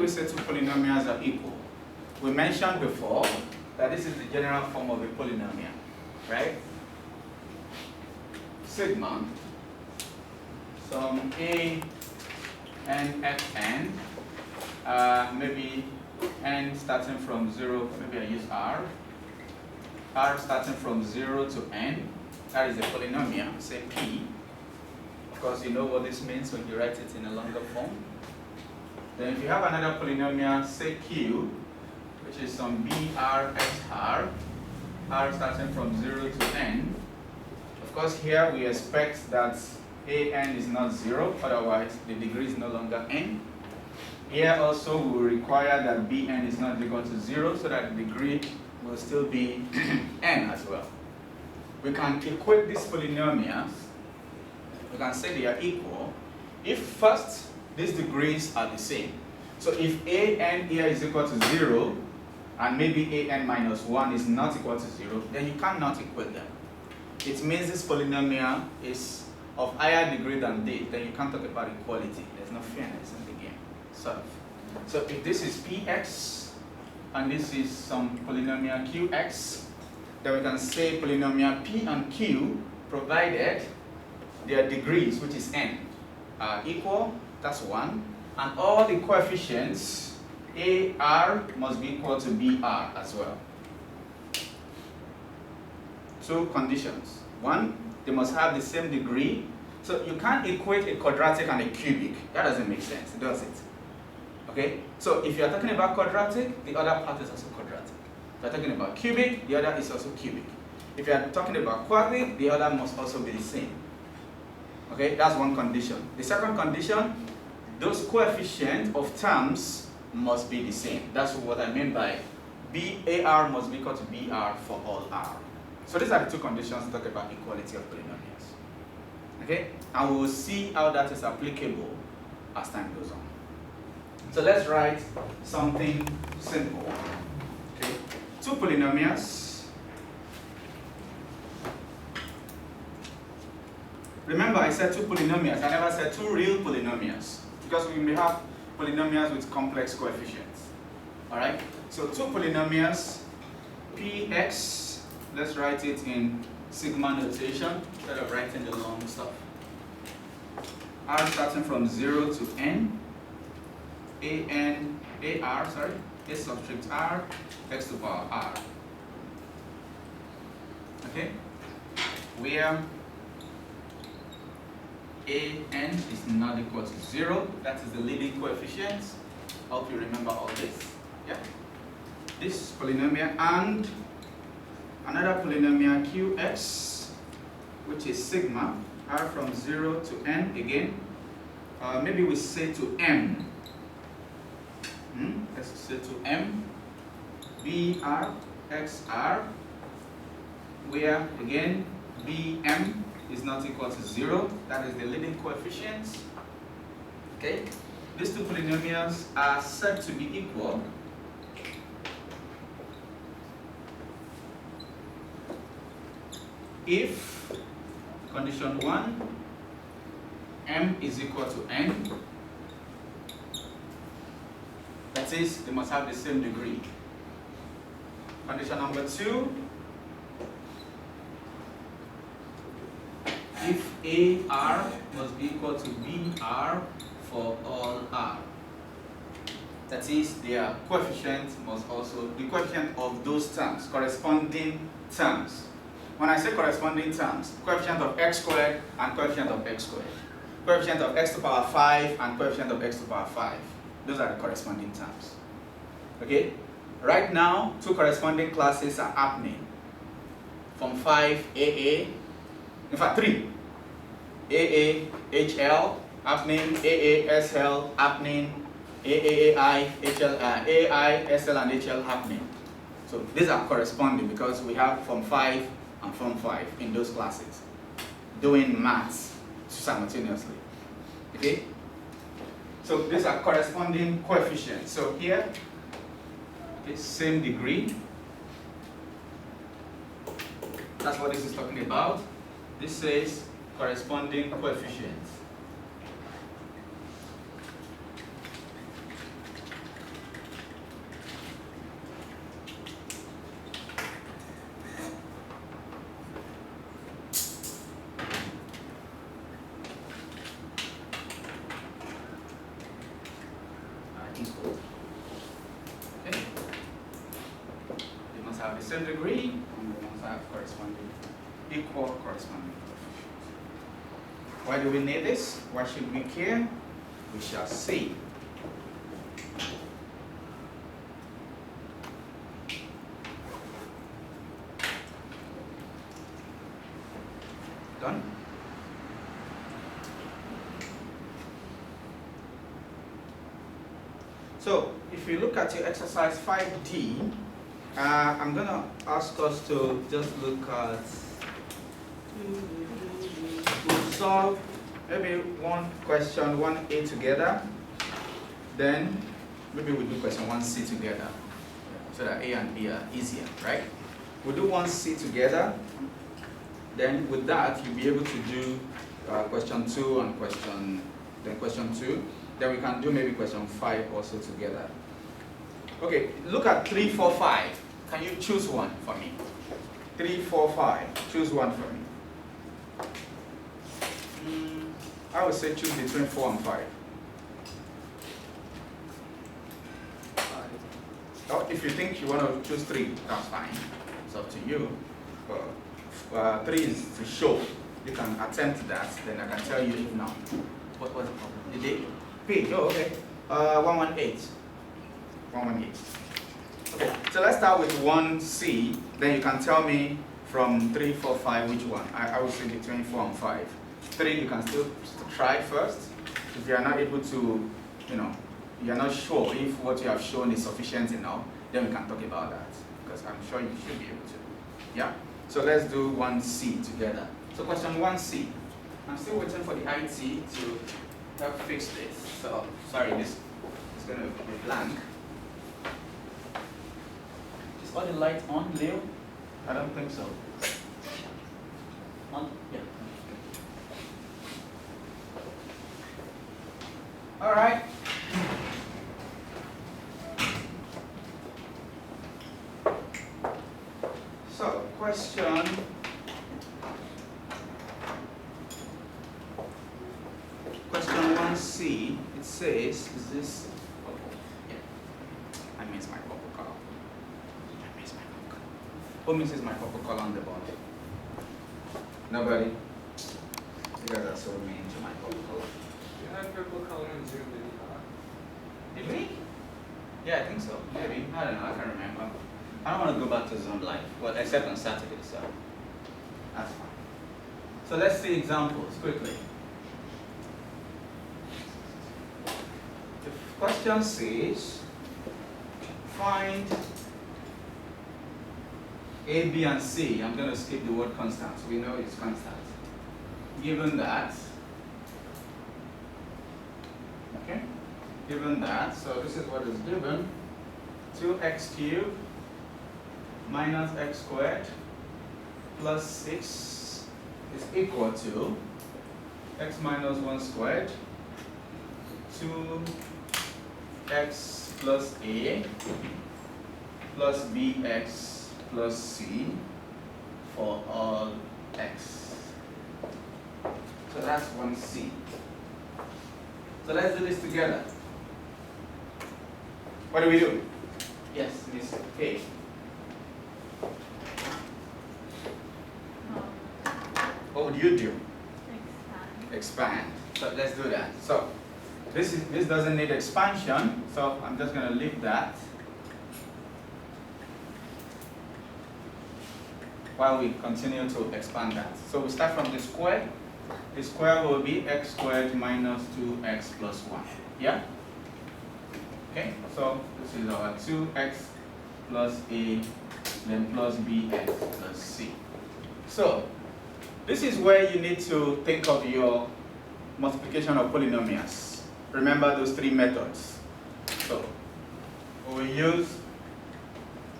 we say two polynomials are equal? We mentioned before that this is the general form of a polynomial, right? Sigma, some a n fn, maybe n starting from 0, maybe I use r starting from 0 to n, that is a polynomial, say p. Of course, you know what this means when you write it in a longer form. Then if you have another polynomial, say q, which is some br x r starting from 0 to n. Of course, here we expect that an is not 0, otherwise the degree is no longer n. Here also we will require that bn is not equal to 0, so that the degree will still be n as well. We can equate these polynomials. We can say they are equal if first these degrees are the same. So if an here is equal to 0 and maybe an minus 1 is not equal to 0, then you cannot equate them. It means this polynomial is of higher degree than this, then you can't talk about equality. There's no fairness in the game, sort of. So if this is px and this is some polynomial qx, then we can say polynomial p and q, provided their degrees, which is n, are equal, that's 1, and all the coefficients ar must be equal to br as well. Two conditions. One, they must have the same degree. So you can't equate a quadratic and a cubic. That doesn't make sense, does it? Okay? So if you're talking about quadratic, the other part is also quadratic. If you're talking about cubic, the other is also cubic. If you're talking about quadratic, the other must also be the same. Okay? That's one condition. The second condition, those coefficients of terms must be the same. That's what I mean by bar must be equal to br for all r. So these are the two conditions to talk about equality of polynomials. Okay? And we will see how that is applicable as time goes on. So let's write something simple. Okay? Two polynomials. Remember, I said two polynomials. I never said two real polynomials, because we may have polynomials with complex coefficients. Alright? So two polynomials, px. Let's write it in sigma notation instead of writing the long stuff. R starting from 0 to n, a subscript r, x to the power r. Okay? Where an is not equal to 0, that is the leading coefficient. I hope you remember all this. Yeah? This polynomial and another polynomial qx, which is sigma, r from 0 to n again. Maybe we say to m. Let's say to m. br xr, where again bm is not equal to 0. That is the leading coefficient. Okay? These two polynomials are said to be equal if condition 1, m is equal to n, that is, they must have the same degree. Condition number 2, if ar must be equal to br for all r. That is, their coefficient must also, the coefficient of those terms, corresponding terms. When I say corresponding terms, coefficient of x squared and coefficient of x squared, coefficient of x to the power 5 and coefficient of x to the power 5. Those are the corresponding terms. Okay? Right now, two corresponding classes are happening. From 5, AA, in fact 3. AA, HL, happening, AA, SL, happening, AAI, HL, AI, SL, and HL happening. So these are corresponding because we have from 5 and from 5 in those classes doing maths simultaneously. Okay? So these are corresponding coefficients. So here, it's same degree. That's what this is talking about. This says corresponding coefficients. equal. Okay. They must have the same degree, and they must have corresponding, equal corresponding coefficients. Why do we need this? Why should we care? We shall see. Done? So, if you look at your exercise 5D, I'm going to ask us to just look at, we'll solve maybe one question 1A together, then maybe we'll do question 1C together, so that A and B are easier, right? We'll do 1C together, then with that, you'll be able to do question 2 and question 2. Then we can do maybe question 5 also together. Okay, look at 3, 4, 5. Can you choose one for me? 3, 4, 5. Choose one for me. I would say choose between 4 and 5. Oh, if you think you want to choose 3, that's fine. It's up to you. 3 is to show. You can attempt that, then I can tell you if not. What was the problem? Did they page? Oh, okay. 118. 118. Okay, so let's start with 1C. Then you can tell me from 3, 4, 5 which one. I would say between 4 and 5. 3 you can still try first. If you are not able to, you are not sure if what you have shown is sufficient enough, then we can talk about that. Because I'm sure you should be able to. Yeah? So let's do 1C together. So question 1C. I'm still waiting for the IT to help fix this. So, sorry, this is going to be blank. Is all the lights on, Leo? I don't think so. On? Yeah. All right. So, question 1C, it says, is this purple? Yeah. I miss my purple color. I miss my purple color. Who misses my purple color on the board? Nobody? You guys are so mean to my purple color. You had purple color in Zoom, did you not? Did we? Yeah, I think so. Maybe. I don't know. I can't remember. I don't want to go back to Zoom live, well, except on Saturday, so that's fine. So let's see examples quickly. The question says, find A, B, and C. I'm going to skip the word constant. We know it's constant. Given that, okay? Given that, so this is what is given. 2x cubed minus x squared plus 6 is equal to x minus 1 squared, 2x plus a plus bx plus c for all x. So that's 1c. So let's do this together. What do we do? Yes, Miss K. What would you do? Expand. So let's do that. So this doesn't need expansion, so I'm just going to leave that while we continue to expand that. So we start from the square. The square will be x squared minus 2x plus 1. Yeah? Okay, so this is our 2x plus a, then plus bx plus c. So this is where you need to think of your multiplication of polynomials. Remember those 3 methods. So we will use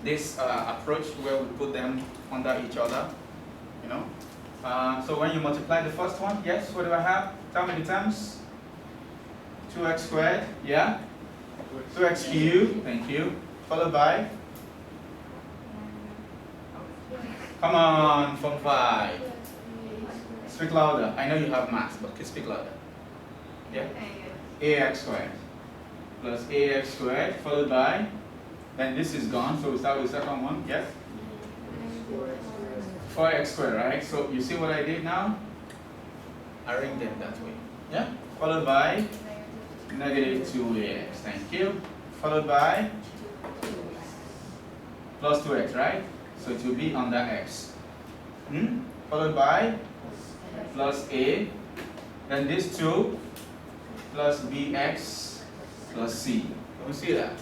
this approach where we put them under each other, so when you multiply the first one, yes, what do I have? Tell me the terms. 2x squared, yeah? 2x cubed, thank you. Followed by? Come on, form 5. Speak louder. I know you have maths, but please speak louder. Yeah? Ax squared. plus ax squared followed by, then this is gone, so we start with the second one, yes? 4x squared, right? So you see what I did now? Arrange them that way. Yeah? Followed by negative 2ax, thank you. Followed by plus 2x, right? So it will be under x. Followed by plus a, then this 2 plus bx plus c. Can we see that?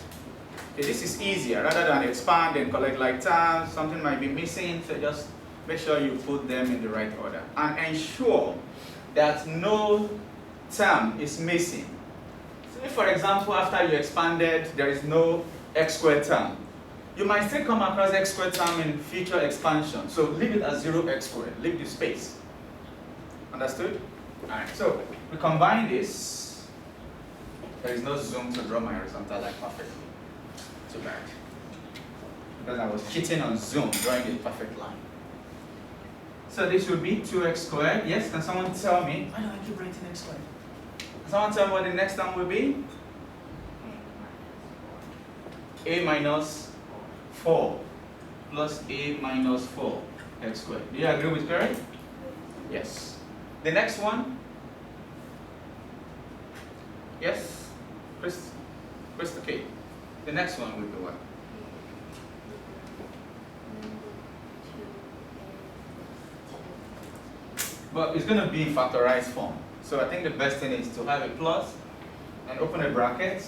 Okay, this is easier rather than expand and collect like terms. Something might be missing, so just make sure you put them in the right order and ensure that no term is missing. So if, for example, after you expanded, there is no x squared term, you might still come across x squared term in future expansion. So leave it as 0x squared, leave the space. Understood? Alright, so we combine this. There is no zoom to draw my horizontal line perfectly. Too bad. Because I was cheating on zoom, drawing a perfect line. So this would be 2x squared. Yes, can someone tell me? Why do I keep writing x squared? Can someone tell me what the next term will be? A minus 4 plus a minus 4 x squared. Do you agree with Perry? Yes. The next one? Yes? Chris, okay. The next one will be what? But it's going to be in factorized form. So I think the best thing is to have a plus and open a bracket.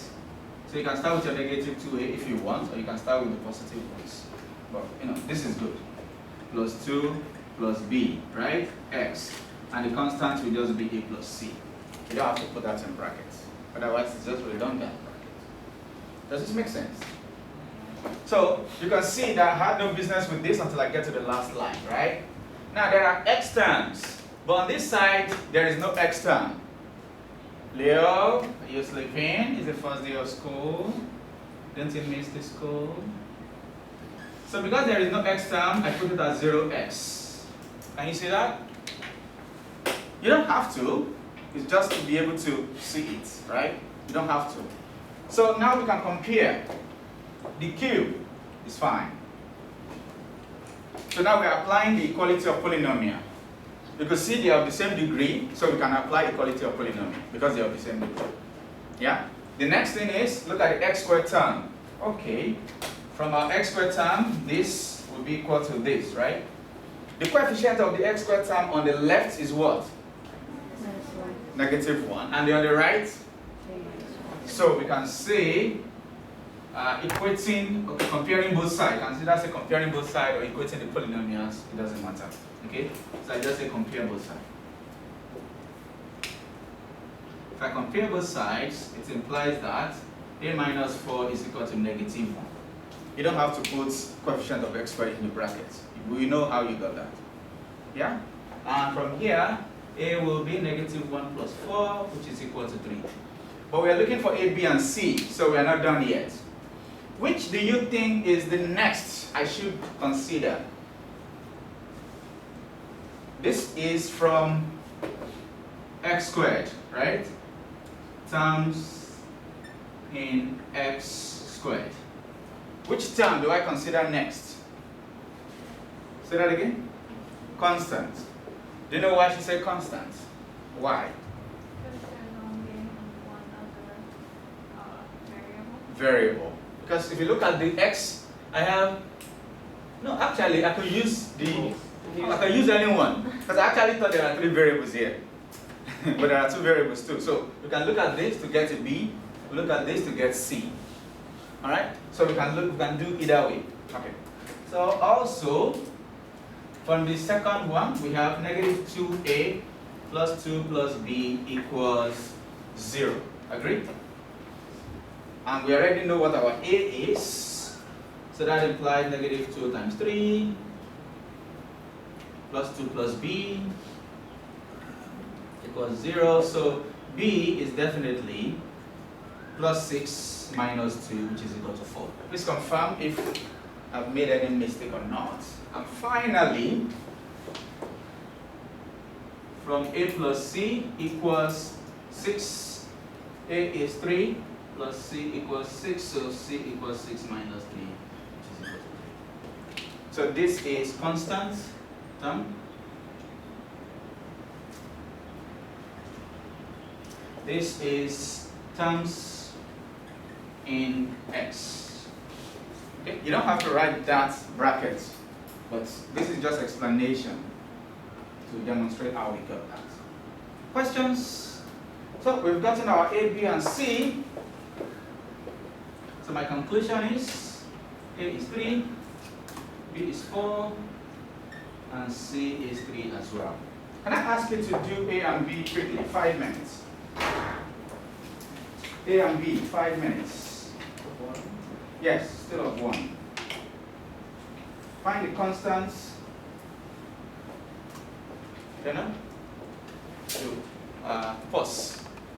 So you can start with your negative 2a if you want, or you can start with the positive ones. But this is good. Plus 2 plus b, right? X. And the constant will just be a plus c. You don't have to put that in brackets. Otherwise, it's just redundant bracket. Does this make sense? So you can see that I had no business with this until I get to the last line, right? Now there are x terms, but on this side, there is no x term. Leo, are you sleeping? It's the first day of school. Didn't you miss the school? So because there is no x term, I put it as 0x. Can you see that? You don't have to. It's just to be able to see it, right? You don't have to. So now we can compare. The cube is fine. So now we are applying the equality of polynomial. You can see they are of the same degree, so we can apply equality of polynomial because they are of the same degree. Yeah? The next thing is, look at the x squared term. Okay, from our x squared term, this will be equal to this, right? The coefficient of the x squared term on the left is what? Negative 1. And on the right? So we can say, comparing both sides. You can see that's a comparing both sides or equating the polynomials. It doesn't matter. Okay? So I just say compare both sides. If I compare both sides, it implies that a minus 4 is equal to negative 1. You don't have to put coefficient of x squared in the brackets. We know how you got that. Yeah? And from here, a will be negative 1 plus 4, which is equal to 3. But we are looking for a, b, and c, so we are not done yet. Which do you think is the next I should consider? This is from x squared, right? Terms in x squared. Which term do I consider next? Say that again. Constant. Do you know why she said constant? Why? Because there's only one other Variable. Because if you look at the x, I have, no, actually I could use I can use any one. Because I actually thought there are 3 variables here. But there are 2 variables too. So we can look at this to get a b, we look at this to get c. Alright? So we can do either way. Okay. So also, from the second one, we have negative 2a plus 2 plus b equals 0. Agreed? And we already know what our a is. So that implies negative 2 times 3 plus 2 plus b equals 0. So b is definitely plus 6 minus 2, which is equal to 4. Please confirm if I've made any mistake or not. And finally, from a plus c equals 6. A is 3, plus c equals 6, so c equals 6 minus 3, which is equal to 3. So this is constant term. This is terms in x. Okay? You don't have to write that bracket, but this is just explanation to demonstrate how we got that. Questions? So we've gotten our A, B, and C. So my conclusion is A is 3, B is 4, and C is 3 as well. Can I ask you to do A and B quickly? 5 minutes. A and B, 5 minutes. Yes, still of 1. Find the constants. You know? So, first.